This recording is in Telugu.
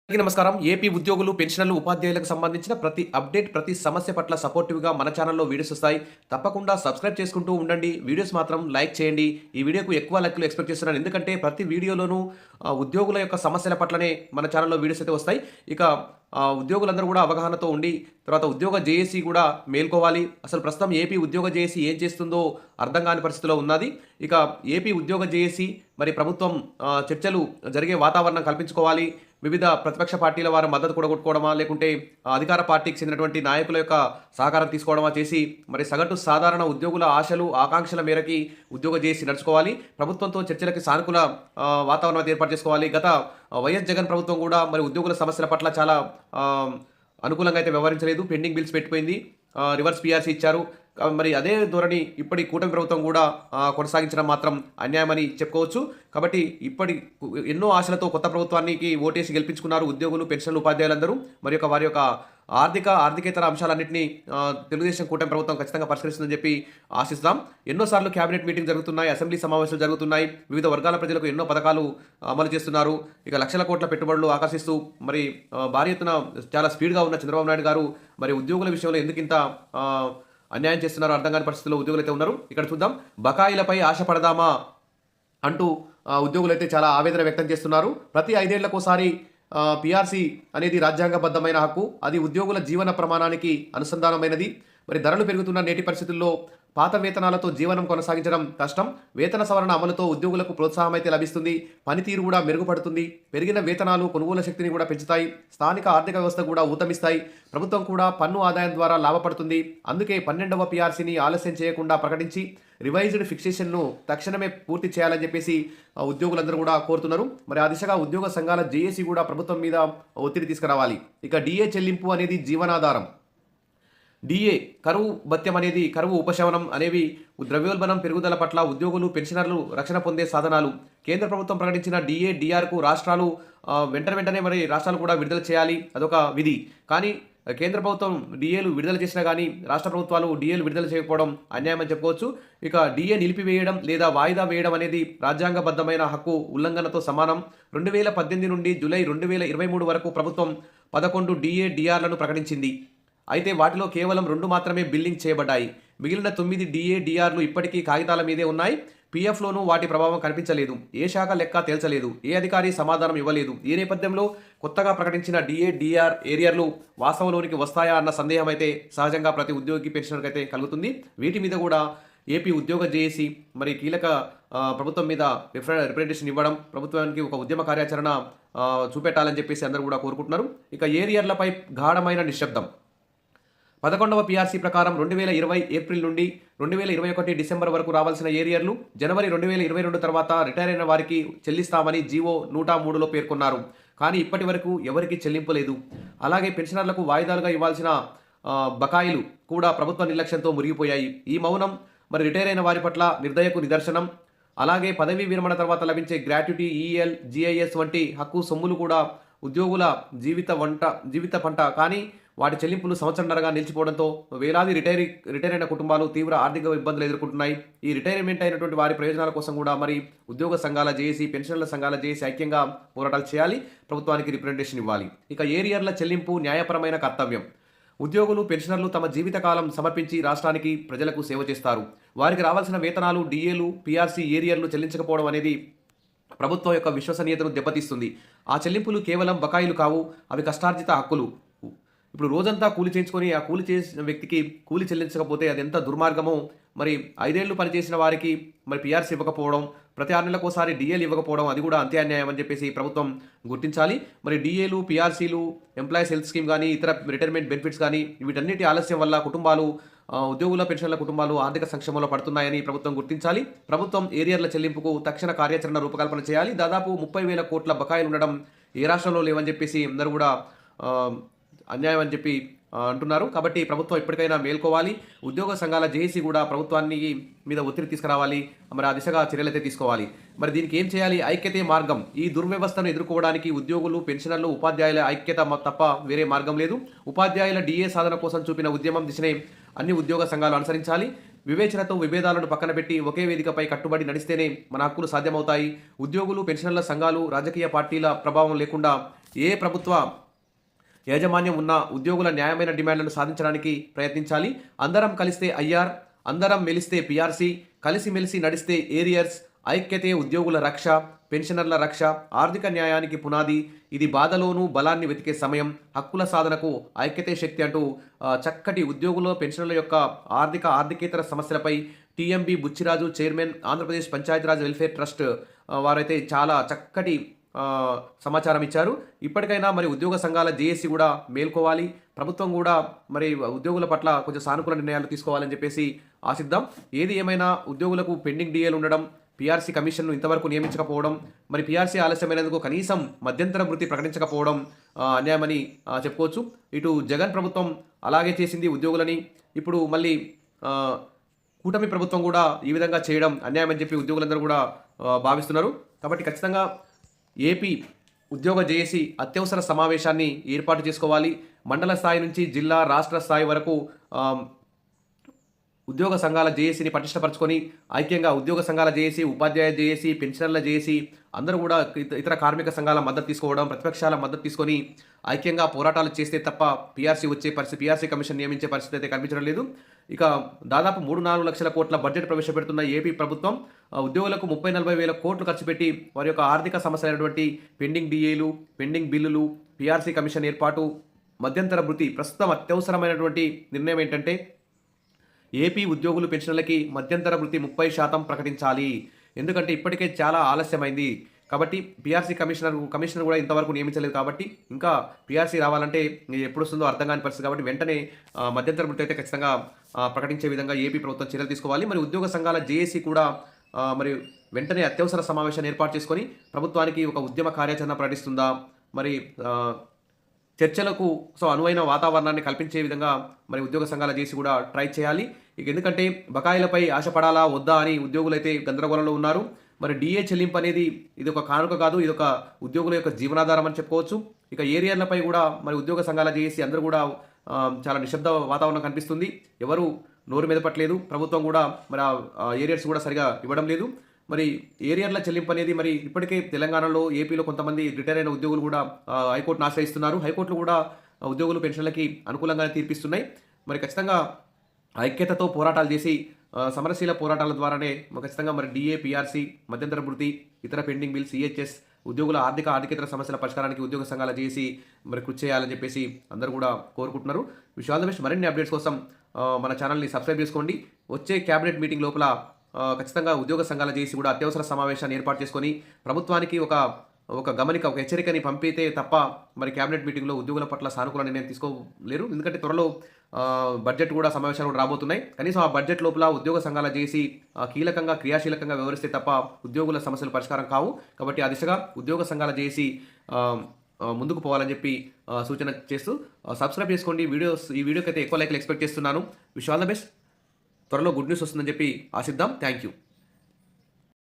అందరికీ నమస్కారం. ఏపీ ఉద్యోగులు, పెన్షనర్లు, ఉపాధ్యాయులకు సంబంధించిన ప్రతి అప్డేట్, ప్రతి సమస్య పట్ల సపోర్టివ్‌గా మన ఛానెల్‌లో వీడియోస్ వస్తాయి. తప్పకుండా సబ్స్క్రైబ్ చేసుకుంటూ ఉండండి. వీడియోస్ మాత్రం లైక్ చేయండి. ఈ వీడియోకు ఎక్కువ లైక్‌లు ఎక్స్‌పెక్ట్ చేస్తున్నాను. ఎందుకంటే ప్రతి వీడియోలోనూ ఉద్యోగుల యొక్క సమస్యల పట్లనే మన ఛానెల్‌లో వీడియోస్ అయితే వస్తాయి. ఇక ఉద్యోగులందరూ కూడా అవగాహనతో ఉండి, తర్వాత ఉద్యోగ జేఏసీ కూడా మేల్కోవాలి. అసలు ప్రస్తుతం ఏపీ ఉద్యోగ జేఏసీ ఏం చేస్తుందో అర్థం కాని పరిస్థితిలో ఉన్నది. ఇక ఏపీ ఉద్యోగ జేఏసీ మరి ప్రభుత్వం చర్చలు జరిగే వాతావరణం కల్పించుకోవాలి. వివిధ ప్రతిపక్ష పార్టీల వారి మద్దతు కూడగొట్టుకోవడమా, లేకుంటే అధికార పార్టీకి చెందినటువంటి నాయకుల యొక్క సహకారం తీసుకోవడమా చేసి మరి సగటు సాధారణ ఉద్యోగుల ఆశలు, ఆకాంక్షల మేరకి ఉద్యోగ జేఏసీ నడుచుకోవాలి. ప్రభుత్వంతో చర్చలకి సానుకూల వాతావరణం ఏర్పాటు చేసుకోవాలి. గత వైఎస్ జగన్ ప్రభుత్వం కూడా మరి ఉద్యోగుల సమస్యల పట్ల చాలా అనుకూలంగా అయితే వ్యవహరించలేదు. పెండింగ్ బిల్స్ పెట్టిపోయింది. రివర్స్ పీఆర్సీ ఇచ్చారు. మరి అదే ధోరణి ఇప్పటి కూటమి ప్రభుత్వం కూడా కొనసాగించడం మాత్రం అన్యాయమని చెప్పుకోవచ్చు. కాబట్టి ఎన్నో ఆశలతో కొత్త ప్రభుత్వానికి ఓటేసి గెలిపించుకున్నారు ఉద్యోగులు, పెన్షన్లు, ఉపాధ్యాయులందరూ. మరి వారి యొక్క ఆర్థికేతర అంశాలన్నింటినీ తెలుగుదేశం కూటమి ప్రభుత్వం ఖచ్చితంగా పరిష్కరిస్తుందని చెప్పి ఆశిస్తాం. ఎన్నోసార్లు కేబినెట్ మీటింగ్ జరుగుతున్నాయి, అసెంబ్లీ సమావేశాలు జరుగుతున్నాయి. వివిధ వర్గాల ప్రజలకు ఎన్నో పథకాలు అమలు చేస్తున్నారు. ఇక లక్షల కోట్ల పెట్టుబడులు ఆకర్షిస్తూ మరి భారీ ఎత్తున చాలా స్పీడ్గా ఉన్న చంద్రబాబు నాయుడు గారు మరి ఉద్యోగుల విషయంలో ఎందుకింత అన్యాయం చేస్తున్నారో అర్థం కాని పరిస్థితుల్లో ఉద్యోగులు అయితే ఉన్నారు. ఇక్కడ చూద్దాం. బకాయిలపై ఆశ పడదామా అంటూ ఉద్యోగులైతే చాలా ఆవేదన వ్యక్తం చేస్తున్నారు. ప్రతి 5 ఏళ్లకోసారి పీఆర్సీ అనేది రాజ్యాంగబద్ధమైన హక్కు. అది ఉద్యోగుల జీవన ప్రమాణానికి అనుసంధానమైనది. మరి ధరలు పెరుగుతున్న నేటి పరిస్థితుల్లో పాత వేతనాలతో జీవనం కొనసాగించడం కష్టం. వేతన సవరణ అమలుతో ఉద్యోగులకు ప్రోత్సాహం అయితే లభిస్తుంది. పనితీరు కూడా మెరుగుపడుతుంది. పెరిగిన వేతనాలు కొనుగోలు శక్తిని కూడా పెంచుతాయి. స్థానిక ఆర్థిక వ్యవస్థ కూడా ఊతమిస్తాయి. ప్రభుత్వం కూడా పన్ను ఆదాయం ద్వారా లాభపడుతుంది. అందుకే 12వ పీఆర్సీని ఆలస్యం చేయకుండా ప్రకటించి రివైజ్డ్ ఫిక్సేషన్ను తక్షణమే పూర్తి చేయాలని చెప్పేసి ఉద్యోగులందరూ కూడా కోరుతున్నారు. మరి ఆ దిశగా ఉద్యోగ సంఘాల జేఏసీ కూడా ప్రభుత్వం మీద ఒత్తిడి తీసుకురావాలి. ఇక డిఏ చెల్లింపు అనేది జీవనాధారం. డిఏ, కరువు భత్యం అనేది, కరువు ఉపశమనం అనేవి ద్రవ్యోల్బణం పెరుగుదల పట్ల ఉద్యోగులు, పెన్షనర్లు రక్షణ పొందే సాధనాలు. కేంద్ర ప్రభుత్వం ప్రకటించిన డిఏ, డిఆర్కు రాష్ట్రాలు వెంటనే మరి రాష్ట్రాలు కూడా విడుదల చేయాలి. అదొక విధి. కానీ కేంద్ర ప్రభుత్వం డిఏలు విడుదల చేసినా కానీ రాష్ట్ర ప్రభుత్వాలు డిఏలు విడుదల చేయకపోవడం అన్యాయం అని చెప్పుకోవచ్చు. ఇక డిఏ నిలిపివేయడం లేదా వాయిదా వేయడం అనేది రాజ్యాంగబద్ధమైన హక్కు ఉల్లంఘనతో సమానం. 2018 నుండి జూలై 2023 వరకు ప్రభుత్వం 11 డిఏ, డిఆర్లను ప్రకటించింది. అయితే వాటిలో కేవలం 2 మాత్రమే బిల్లింగ్ చేయబడ్డాయి. మిగిలిన 9 డిఏ, డిఆర్లు ఇప్పటికీ కాగితాల మీదే ఉన్నాయి. పీఎఫ్లోనూ వాటి ప్రభావం కనిపించలేదు. ఏ శాఖ లెక్క తేల్చలేదు. ఏ అధికారి సమాధానం ఇవ్వలేదు. ఈ నేపథ్యంలో కొత్తగా ప్రకటించిన డిఏ, డిఆర్ ఏరియర్లు వాస్తవంలోనికి వస్తాయా అన్న సందేహం అయితే సహజంగా ప్రతి ఉద్యోగి, పెన్షనర్కి అయితే కలుగుతుంది. వీటి మీద కూడా ఏపీ ఉద్యోగ జేఏసీ మరి కీలక ప్రభుత్వం మీద రిప్రజెంటేషన్ ఇవ్వడం, ప్రభుత్వానికి ఒక ఉద్యమ కార్యాచరణ చూపెట్టాలని చెప్పేసి అందరూ కూడా కోరుకుంటున్నారు. ఇక ఏరియర్లపై గాఢమైన నిశ్శబ్దం. 11వ పీఆర్సీ ప్రకారం 2020 ఏప్రిల్ నుండి 2021 డిసెంబర్ వరకు రావాల్సిన ఏరియర్లు జనవరి 2022 తర్వాత రిటైర్ అయిన వారికి చెల్లిస్తామని జీవో 103లో పేర్కొన్నారు. కానీ ఇప్పటి వరకు ఎవరికీ చెల్లింపు లేదు. అలాగే పెన్షనర్లకు వాయిదాలుగా ఇవ్వాల్సిన బకాయిలు కూడా ప్రభుత్వ నిర్లక్ష్యంతో మురిగిపోయాయి. ఈ మౌనం మరి రిటైర్ అయిన వారి పట్ల నిర్దయకు నిదర్శనం. అలాగే పదవీ విరమణ తర్వాత లభించే గ్రాట్యుటీ, ఈఎల్, జీఐఎస్ వంటి హక్కు సొమ్ములు కూడా ఉద్యోగుల జీవిత పంట. కానీ వాటి చెల్లింపులు సంవత్సరంన్నరగా నిలిచిపోవడంతో వేలాది రిటైర్ అయిన కుటుంబాలు తీవ్ర ఆర్థిక ఇబ్బందులు ఎదుర్కొంటున్నాయి. ఈ రిటైర్మెంట్ అయినటువంటి వారి ప్రయోజనాల కోసం కూడా మరి ఉద్యోగ సంఘాల జేఏసీ, పెన్షన్ల సంఘాల జేఏసీ ఐక్యంగా పోరాటాలు చేయాలి. ప్రభుత్వానికి రిప్రజెంటేషన్ ఇవ్వాలి. ఇక ఏరియర్ల చెల్లింపు న్యాయపరమైన కర్తవ్యం. ఉద్యోగులు, పెన్షనర్లు తమ జీవితకాలం సమర్పించి రాష్ట్రానికి, ప్రజలకు సేవ చేస్తారు. వారికి రావాల్సిన వేతనాలు, డిఏలు, పీఆర్సీ ఏరియర్లు చెల్లించకపోవడం అనేది ప్రభుత్వం యొక్క విశ్వసనీయతను దెబ్బతీస్తుంది. ఆ చెల్లింపులు కేవలం బకాయిలు కావు, అవి కష్టార్జిత హక్కులు. ఇప్పుడు రోజంతా కూలి చేయించుకొని ఆ కూలి చేసిన వ్యక్తికి కూలి చెల్లించకపోతే అది ఎంత దుర్మార్గమో. మరి 5 ఏళ్లు పనిచేసిన వారికి మరి పీఆర్సీ ఇవ్వకపోవడం, ప్రతి 6 నెలలకోసారి డిఏలు ఇవ్వకపోవడం అది కూడా అంతే అన్యాయం అని చెప్పేసి ప్రభుత్వం గుర్తించాలి. మరి డిఏలు, పీఆర్సీలు, ఎంప్లాయీస్ హెల్త్ స్కీమ్ కానీ, ఇతర రిటైర్మెంట్ బెనిఫిట్స్ కానీ వీటన్నిటి ఆలస్యం వల్ల కుటుంబాలు, ఉద్యోగుల, పెన్షన్ల కుటుంబాలు ఆర్థిక సంక్షేమంలో పడుతున్నాయని ప్రభుత్వం గుర్తించాలి. ప్రభుత్వం ఏరియర్ల చెల్లింపుకు తక్షణ కార్యాచరణ రూపకల్పన చేయాలి. దాదాపు 30,000 కోట్ల బకాయిలు ఉండడం ఏ రాష్ట్రంలో లేవని చెప్పేసి అందరూ కూడా అన్యాయం అని చెప్పి అంటున్నారు. కాబట్టి ప్రభుత్వం ఇప్పటికైనా మేల్కోవాలి. ఉద్యోగ సంఘాల జేఏసీ కూడా ప్రభుత్వాన్ని మీద ఒత్తిడి తీసుకురావాలి. మరి ఆ దిశగా చర్యలైతే తీసుకోవాలి. మరి దీనికి ఏం చేయాలి? ఐక్యతే మార్గం. ఈ దుర్వ్యవస్థను ఎదుర్కోవడానికి ఉద్యోగులు, పెన్షనర్లు, ఉపాధ్యాయుల ఐక్యత తప్ప వేరే మార్గం లేదు. ఉపాధ్యాయుల డిఏ సాధన కోసం చూపిన ఉద్యమం దిశనే అన్ని ఉద్యోగ సంఘాలు అనుసరించాలి. వివేచనతో విభేదాలను పక్కన పెట్టి ఒకే వేదికపై కట్టుబడి నడిస్తేనే మన హక్కులు సాధ్యమవుతాయి. ఉద్యోగులు, పెన్షనర్ల సంఘాలు, రాజకీయ పార్టీల ప్రభావం లేకుండా ఏ ప్రభుత్వ యాజమాన్యం ఉన్న ఉద్యోగుల న్యాయమైన డిమాండ్లను సాధించడానికి ప్రయత్నించాలి. అందరం కలిస్తే ఐఆర్, అందరం మెలిస్తే పీఆర్సీ, కలిసిమెలిసి నడిస్తే ఏరియర్స్, ఐక్యతే ఉద్యోగుల రక్ష, పెన్షనర్ల రక్ష, ఆర్థిక న్యాయానికి పునాది, ఇది బాధలోనూ బలాన్ని వెతికే సమయం, హక్కుల సాధనకు ఐక్యతే శక్తి అంటూ చక్కటి ఉద్యోగుల పెన్షనర్ల యొక్క ఆర్థికేతర సమస్యలపై TMB Buchiraju chairman, Andhra Pradesh Panchayati Raj welfare trust వారైతే చాలా చక్కటి సమాచారం ఇచ్చారు. ఇప్పటికైనా మరి ఉద్యోగ సంఘాల జేఏసీ కూడా మేల్కోవాలి, ప్రభుత్వం కూడా మరి ఉద్యోగుల పట్ల కొంచెం సానుకూల నిర్ణయాలు తీసుకోవాలని చెప్పేసి ఆశిద్దాం. ఏది ఏమైనా ఉద్యోగులకు పెండింగ్ డిఏలు ఉండడం, పీఆర్సీ కమిషన్ను ఇంతవరకు నియమించకపోవడం, మరి పీఆర్సీ ఆలస్యమైనందుకు కనీసం మధ్యంతర వృత్తి ప్రకటించకపోవడం అన్యాయమని చెప్పుకోవచ్చు. ఇటు జగన్ ప్రభుత్వం అలాగే చేసింది ఉద్యోగులని, ఇప్పుడు మళ్ళీ కూటమి ప్రభుత్వం కూడా ఈ విధంగా చేయడం అన్యాయమని చెప్పి ఉద్యోగులందరూ కూడా భావిస్తున్నారు. కాబట్టి ఖచ్చితంగా ఏపీ ఉద్యోగ జేఏసీ అత్యవసర సమావేశాన్ని ఏర్పాటు చేసుకోవాలి. మండల స్థాయి నుంచి జిల్లా, రాష్ట్ర స్థాయి వరకు ఉద్యోగ సంఘాల జేఏసీని పటిష్టపరచుకొని ఐక్యంగా ఉద్యోగ సంఘాల జేఏసీ, ఉపాధ్యాయ జేఏసీ, పెన్షనర్ల జేఏసీ అందరూ కూడా ఇతర కార్మిక సంఘాల మద్దతు తీసుకోవడం, ప్రతిపక్షాల మద్దతు తీసుకొని ఐక్యంగా పోరాటాలు చేస్తే తప్ప పీఆర్సీ కమిషన్ నియమించే పరిస్థితి అయితే కనిపించడం లేదు. ఇక దాదాపు 3-4 లక్షల కోట్ల బడ్జెట్ ప్రవేశపెడుతున్న ఏపీ ప్రభుత్వం ఉద్యోగులకు 30-40 వేల కోట్లు ఖర్చు పెట్టి వారి యొక్క ఆర్థిక సమస్యలైనటువంటి పెండింగ్ డిఏలు, పెండింగ్ బిల్లులు, పీఆర్సీ కమిషన్ ఏర్పాటు, మధ్యంతర వృత్తి, ప్రస్తుతం అత్యవసరమైనటువంటి నిర్ణయం ఏంటంటే ఏపీ ఉద్యోగులు పెన్షన్లకి మధ్యంతర వృత్తి 30% ప్రకటించాలి. ఎందుకంటే ఇప్పటికే చాలా ఆలస్యమైంది. కాబట్టి పీఆర్సీ కమిషనర్ కూడా ఇంతవరకు నియమించలేదు. కాబట్టి ఇంకా పీఆర్సీ రావాలంటే ఎప్పుడు వస్తుందో అర్థం కాని పరిస్థితి. కాబట్టి వెంటనే మధ్యంతర వృత్తి అయితే ఖచ్చితంగా ప్రకటించే విధంగా ఏపీ ప్రభుత్వం చర్యలు తీసుకోవాలి. మరి ఉద్యోగ సంఘాల జేఏసీ కూడా మరి వెంటనే అత్యవసర సమావేశాన్ని ఏర్పాటు చేసుకొని ప్రభుత్వానికి ఒక ఉద్యమ కార్యాచరణ ప్రకటిస్తుందా, మరి చర్చలకు అనువైన వాతావరణాన్ని కల్పించే విధంగా మరి ఉద్యోగ సంఘాల జేఏసీ కూడా ట్రై చేయాలి. ఇక ఎందుకంటే బకాయిలపై ఆశపడాలా వద్దా అని ఉద్యోగులైతే గందరగోళంలో ఉన్నారు. మరి డిఏ చెల్లింపు అనేది ఇది ఒక కానుక కాదు, ఇది ఒక ఉద్యోగుల యొక్క జీవనాధారం అని చెప్పుకోవచ్చు. ఇక ఏరియాలపై కూడా మరి ఉద్యోగ సంఘాల జేఏసీ అందరూ కూడా చాలా నిశ్శబ్ద వాతావరణం కనిపిస్తుంది. ఎవరు నోరు మెదపట్లేదు. ప్రభుత్వం కూడా మరి ఏరియర్స్ కూడా సరిగా ఇవ్వడం లేదు. మరి ఏరియర్ల చెల్లింపు అనేది మరి ఇప్పటికే తెలంగాణలో, ఏపీలో కొంతమంది రిటైర్ అయిన ఉద్యోగులు కూడా హైకోర్టును ఆశ్రయిస్తున్నారు. హైకోర్టులు కూడా ఉద్యోగులు పెన్షన్లకి అనుకూలంగానే తీర్పిస్తున్నాయి. మరి ఖచ్చితంగా ఐక్యతతో పోరాటాలు చేసి సమరశీల పోరాటాల ద్వారానే ఖచ్చితంగా మరి డిఏ, పీఆర్సీ, మధ్యంతర వృత్తి, ఇతర పెండింగ్ బిల్, సిహెచ్ఎస్, ఉద్యోగుల ఆర్థికేతర సమస్యల పరిష్కారానికి ఉద్యోగ సంఘాల చేసి మరి కృషి చేయాలని చెప్పేసి అందరూ కూడా కోరుకుంటున్నారు. Wish all the best. మరిన్ని అప్డేట్స్ కోసం మన ఛానల్ని సబ్స్క్రైబ్ చేసుకోండి. వచ్చే క్యాబినెట్ మీటింగ్ లోపల ఖచ్చితంగా ఉద్యోగ సంఘాల చేసి కూడా అత్యవసర సమావేశాన్ని ఏర్పాటు చేసుకొని ప్రభుత్వానికి ఒక గమనిక, ఒక హెచ్చరికని పంపితే తప్ప మరి క్యాబినెట్ మీటింగ్లో ఉద్యోగుల పట్ల సానుకూల నిర్ణయం తీసుకోలేరు. ఎందుకంటే త్వరలో బడ్జెట్ కూడా సమావేశాలు కూడా రాబోతున్నాయి. కనీసం ఆ బడ్జెట్ లోపల ఉద్యోగ సంఘాల చేసి కీలకంగా, క్రియాశీలకంగా వ్యవహరిస్తే తప్ప ఉద్యోగుల సమస్యలు పరిష్కారం కావు. కాబట్టి ఆ దిశగా ఉద్యోగ సంఘాల చేసి ముందుకు పోవాలని చెప్పి సూచన చేస్తూ సబ్స్క్రైబ్ చేసుకోండి. ఈ వీడియోకి అయితే ఎక్కువ లైక్లు ఎక్స్పెక్ట్ చేస్తున్నాను. Wish all the best. త్వరలో గుడ్ న్యూస్ వస్తుందని చెప్పి ఆశిద్దాం. Thank you.